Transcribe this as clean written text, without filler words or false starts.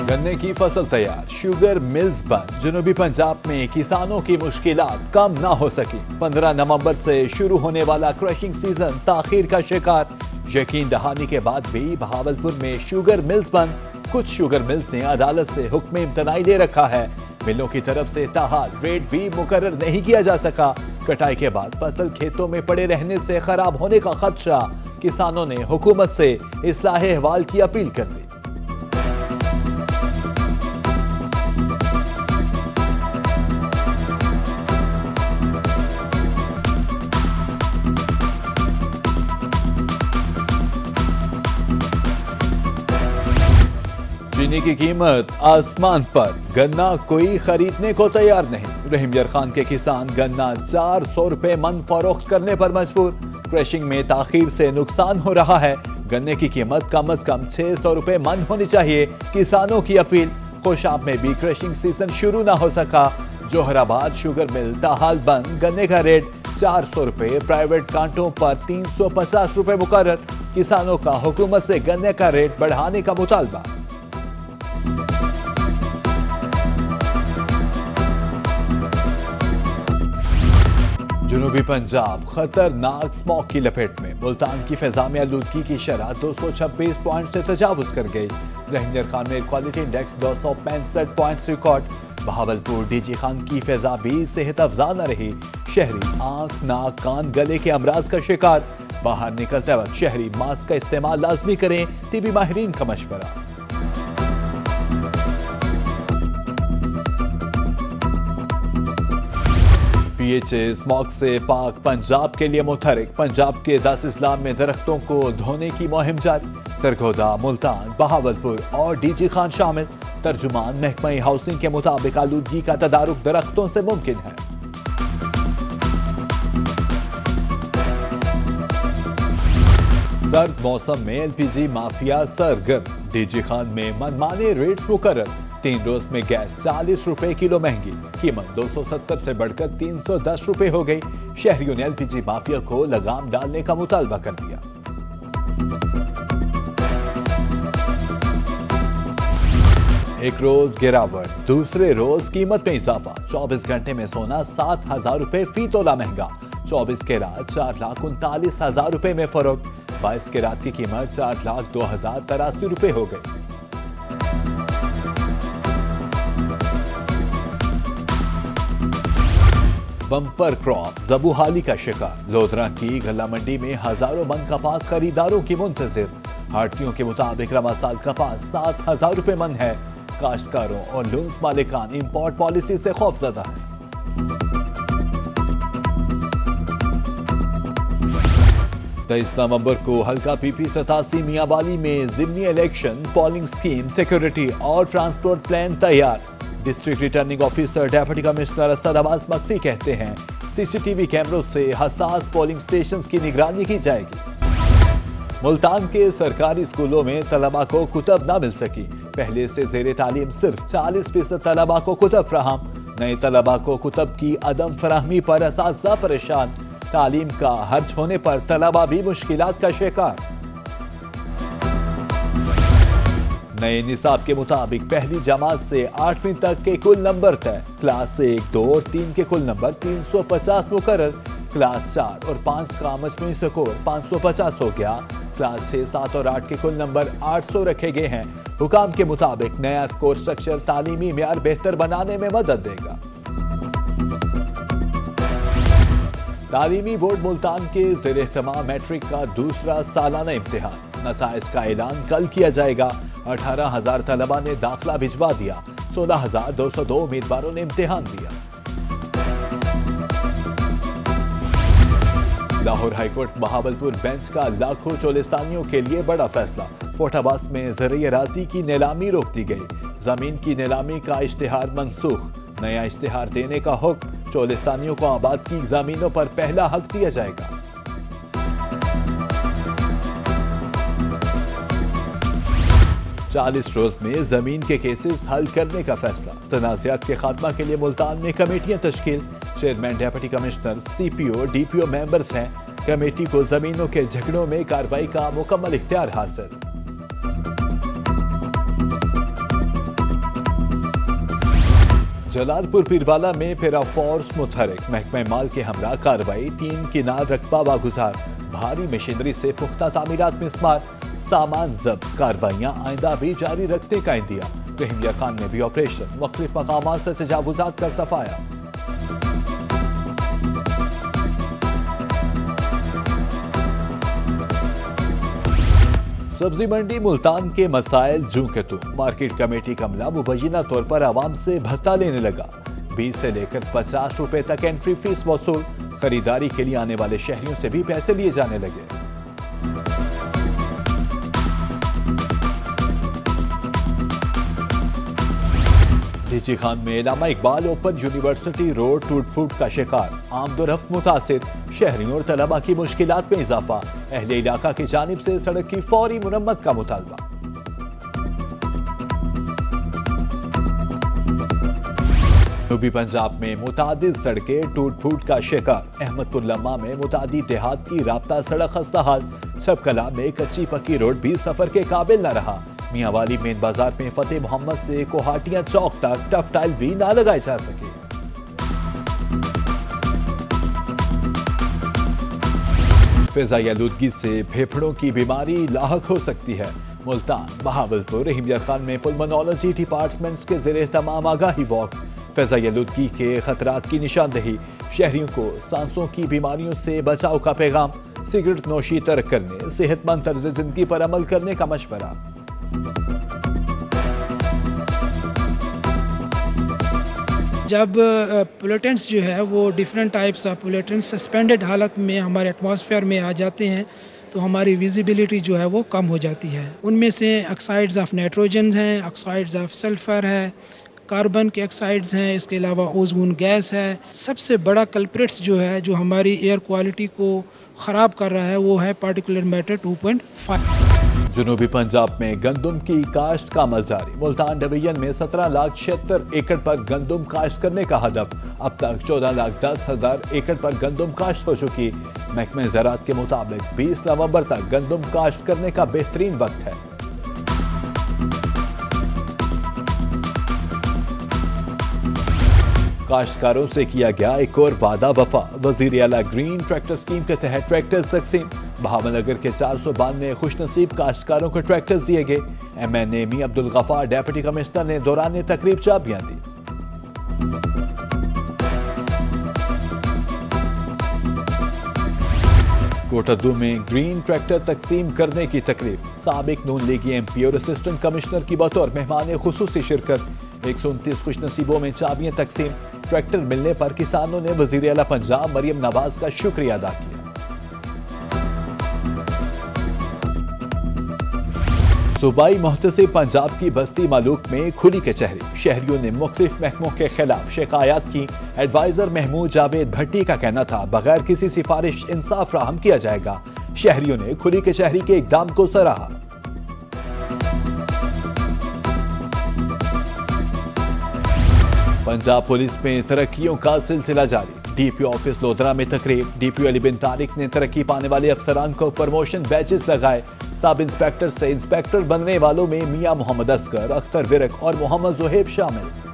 गन्ने की फसल तैयार, शुगर मिल्स बंद। जनूबी पंजाब में किसानों की मुश्किलात कम ना हो सकी। 15 नवंबर से शुरू होने वाला क्रशिंग सीजन ताखीर का शिकार। यकीन दहानी के बाद भी बहावलपुर में शुगर मिल्स बंद। कुछ शुगर मिल्स ने अदालत से हुक्म इम्तनाई ले रखा है। मिलों की तरफ से ताहाल रेट भी मुकर्रर नहीं किया जा सका। कटाई के बाद फसल खेतों में पड़े रहने से खराब होने का खदशा। किसानों ने हुकूमत से इस्लाह अहवाल की अपील कर दी। चीनी की कीमत आसमान पर, गन्ना कोई खरीदने को तैयार नहीं। रहीमयार खान के किसान गन्ना 400 रुपए मन फरोख्त करने पर मजबूर। क्रशिंग में ताखीर से नुकसान हो रहा है। गन्ने की कीमत कम से कम 600 रुपए मन होनी चाहिए। किसानों की अपील। खुशाब में भी क्रशिंग सीजन शुरू ना हो सका। जोहराबाद शुगर मिल ताहाल बंद। गन्ने का रेट 400 रुपए, प्राइवेट कांटों पर 350 रुपए मुकर्रर। किसानों का हुकूमत से गन्ने का रेट बढ़ाने का मुतालबा। जनूबी पंजाब खतरनाक स्मॉग की लपेट में। मुल्तान की फिजा में आलूदगी की शरह 226 पॉइंट से तजावुज कर गई। रहीमयार खान में quality index 265 points record. Bahawalpur DG Khan की फिजा भी सेहत अफजा न रही। शहरी आंख, नाक, कान, गले के अमराज का शिकार। बाहर निकलते वक्त शहरी मास्क का इस्तेमाल लाजमी करें। तिबी माहिरीन का मशवरा। पीएचए स्मॉग से पाक पंजाब के लिए मुतहरिक। पंजाब के 10 अजला में दरख्तों को धोने की मुहिम जारी। सरगोदा, मुल्तान, बहावलपुर और डीजी खान शामिल। तर्जुमान महकमा हाउसिंग के मुताबिक आलूदगी का तदारुक दरख्तों से मुमकिन है। सर्द मौसम में एलपीजी माफिया सरगर्म। डीजी खान में मनमाने रेट्स मुकर्रर। 3 रोज में गैस 40 रुपए किलो महंगी। कीमत 270 से बढ़कर 310 रुपए हो गई। शहरियों ने एलपीजी माफिया को लगाम डालने का मुतालबा कर दिया। एक रोज गिरावट, दूसरे रोज कीमत में इजाफा। 24 घंटे में सोना 7,000 रुपए फी तोला महंगा। 24 के रात 4,39,000 रुपए में फरोख्त। 22 के रात की कीमत 4,02,083 रुपए हो गई। बम्पर क्रॉप जबूहाली का शिकार। लोधरा की गल्ला मंडी में हजारों मन कपास खरीदारों की मुंतजिर। हाटियों के मुताबिक रवा साल कपास 7,000 रुपए मन है। काश्तकारों और लूंस मालिकान इंपोर्ट पॉलिसी से खौफजदा है। 23 नवंबर को हल्का पीपी 87 मियांवाली में जिमनी इलेक्शन पोलिंग स्कीम, सिक्योरिटी और ट्रांसपोर्ट प्लान तैयार। District returning officer deputy commissioner Asad Abbas Maksi कहते हैं सीसीटीवी कैमरों से हसास पोलिंग स्टेशंस की निगरानी की जाएगी। मुल्तान के सरकारी स्कूलों में तलबा को कुतब न मिल सकी। पहले से जेर तालीम सिर्फ 40% तलबा को कुतब फराहम। नए तलबा को कुतब की अदम फराहमी पर असातिज़ा परेशान। तालीम का हर्ज होने पर तलबा भी मुश्किलात का शिकार। नए निसाब के मुताबिक पहली जमात से 8वीं तक के कुल नंबर तय। क्लास 1, 2 और 3 के कुल नंबर 350 मुकर्रर। क्लास 4 और 5 का मजमूई स्कोर 550 हो गया। क्लास 6, 7 और 8 के कुल नंबर 800 रखे गए हैं। हुकाम के मुताबिक नया स्कोर स्ट्रक्चर तालीमी मेयार बेहतर बनाने में मदद देगा। तालीमी बोर्ड मुल्तान के ज़ेर इह्तिमाम मैट्रिक का दूसरा सालाना इम्तिहान। नताइज का ऐलान कल किया जाएगा। 18,000 तलबा ने दाखिला भिजवा दिया। 16,202 उम्मीदवारों ने इम्तिहान दिया। लाहौर हाईकोर्ट बहावलपुर बेंच का लाखों चोलिस्तानियों के लिए बड़ा फैसला। फोटाबास में ज़रई अराज़ी की नीलामी रोक दी गई। जमीन की नीलामी का इश्तिहार मनसूख। नया इश्तिहार देने का हुक्म। चोलिस्तानियों को आबाद की जमीनों पर पहला हक दिया जाएगा। चालीस रोज में जमीन के केसेस हल करने का फैसला। तनाज़ात के खात्मा के लिए मुल्तान में कमेटियां तश्कील। Chairman, deputy commissioner, CPO, DPO members हैं। कमेटी को जमीनों के झगड़ों में कार्रवाई का मुकम्मल इख्तियार हासिल। जलालपुर पीरवाला में पैरा फोर्स मुतहरिक, महकमा माल के हमरा कार्रवाई, 3 किनार रकबा वागुजार, भारी मशीनरी से पुख्ता तामीरात में इस्तेमाल, सामान जब्त, कार्रवाइयां आइंदा भी जारी रखने का इंदिया। रहीमिया खान में भी ऑपरेशन, मुख्तलिफ मकामात से तजावुजात का सफाया। सब्जी मंडी मुल्तान के मसाइल जूं के तू, मार्केट कमेटी का अमला मुबैना तौर पर आवाम से भत्ता लेने लगा। 20 से लेकर 50 रुपए तक एंट्री फीस वसूल, खरीदारी के लिए आने वाले शहरियों से भी पैसे लिए जाने लगे। डीजी खान में इलामा इकबाल ओपन यूनिवर्सिटी रोड टूट फूट का शिकार, आमदोरफ्त मुतासिर, शहरियों और तलबा की मुश्किलात में इजाफा, अहले इलाका की जानिब से सड़क की फौरी मुरम्मत का मुतालबा। जनूबी पंजाब में मुतादिद सड़कें टूट फूट का शिकार, अहमदपुर लम्मा में मुतादी देहात की राब्ता सड़क खस्ताहाल, सबकला में कच्ची पक्की रोड भी सफर के काबिल न रहा। मियांवाली मेन बाजार में फतेह मोहम्मद से कोहाटियां चौक तक टफ टाइल भी ना लगाए जा सके। फिजाई आलूदगी से फेफड़ों की बीमारी लाहक हो सकती है। मुल्तान, बहावलपुर, रहीमिया खान में पुलमोनोलॉजी डिपार्टमेंट्स के ज़ेरे तमाम आगाही वॉक, फिजाई आलूदगी के खतरात की निशानदही, शहरियों को सांसों की बीमारियों से बचाव का पैगाम, सिगरेट नोशी तर्क करने, सेहतमंद तर्ज जिंदगी पर अमल करने का मशवरा। जब पोल्यूटेंट्स जो है वो different types of pollutants suspended हालत में हमारे एटमॉस्फेयर में आ जाते हैं तो हमारी विजिबिलिटी जो है वो कम हो जाती है। उनमें से ऑक्साइड्स ऑफ नाइट्रोजन हैं, ऑक्साइड्स ऑफ सल्फर है, कार्बन के ऑक्साइड्स हैं, इसके अलावा ओजोन गैस है। सबसे बड़ा कल्प्रिट्स जो है जो हमारी एयर क्वालिटी को ख़राब कर रहा है वो है पार्टिकुलर मैटर 2.5। जनूबी पंजाब में गंदुम की काश्त का अमल जारी, मुल्तान डिवीजन में 17,76,000 एकड़ पर गंदुम काश्त करने का हदफ, अब तक 14,10,000 एकड़ पर गंदुम काश्त हो चुकी। महकमे ज़राअत के मुताबिक 20 नवंबर तक गंदुम काश्त करने का बेहतरीन वक्त है। काश्तकारों से किया गया एक और वादा वफा, वजीर आला ग्रीन ट्रैक्टर स्कीम के तहत ट्रैक्टर्स तकसीम, बहावलनगर के 492 खुशनसीब काश्तकारों को ट्रैक्टर्स दिए गए। MNA मियां अब्दुल गफार डेप्यूटी कमिश्नर ने दौरान तकरीब चाबियां दी। कोटद्दू में ग्रीन ट्रैक्टर तकसीम करने की तकरीब, साबिक नून लीगी MP और असिस्टेंट कमिश्नर की बतौर मेहमान खुसूसी शिरकत। 129 खुशनसीबों में चाबियां तकसीम, ट्रैक्टर मिलने पर किसानों ने वजीर आला पंजाब मरियम नवाज का शुक्रिया अदा किया। सूबाई मुहतसिब पंजाब की बस्ती मालूक में खुली कचहरी, शहरियों ने मुख्तलिफ महकमों के खिलाफ शिकायत की। एडवाइजर महमूद जावेद भट्टी का कहना था बगैर किसी सिफारिश इंसाफ फराहम किया जाएगा। शहरियों ने खुली कचहरी के इकदाम को सराहा। पंजाब पुलिस में तरक्कियों का सिलसिला जारी, DPO ऑफिस लोधरा में तकरीब, DPO अली बिन तारिक ने तरक्की पाने वाले अफसरान को प्रमोशन बैचेस लगाए। सब इंस्पेक्टर से इंस्पेक्टर बनने वालों में मियां मोहम्मद असगर, अख्तर विरक और मोहम्मद जोहेब शामिल।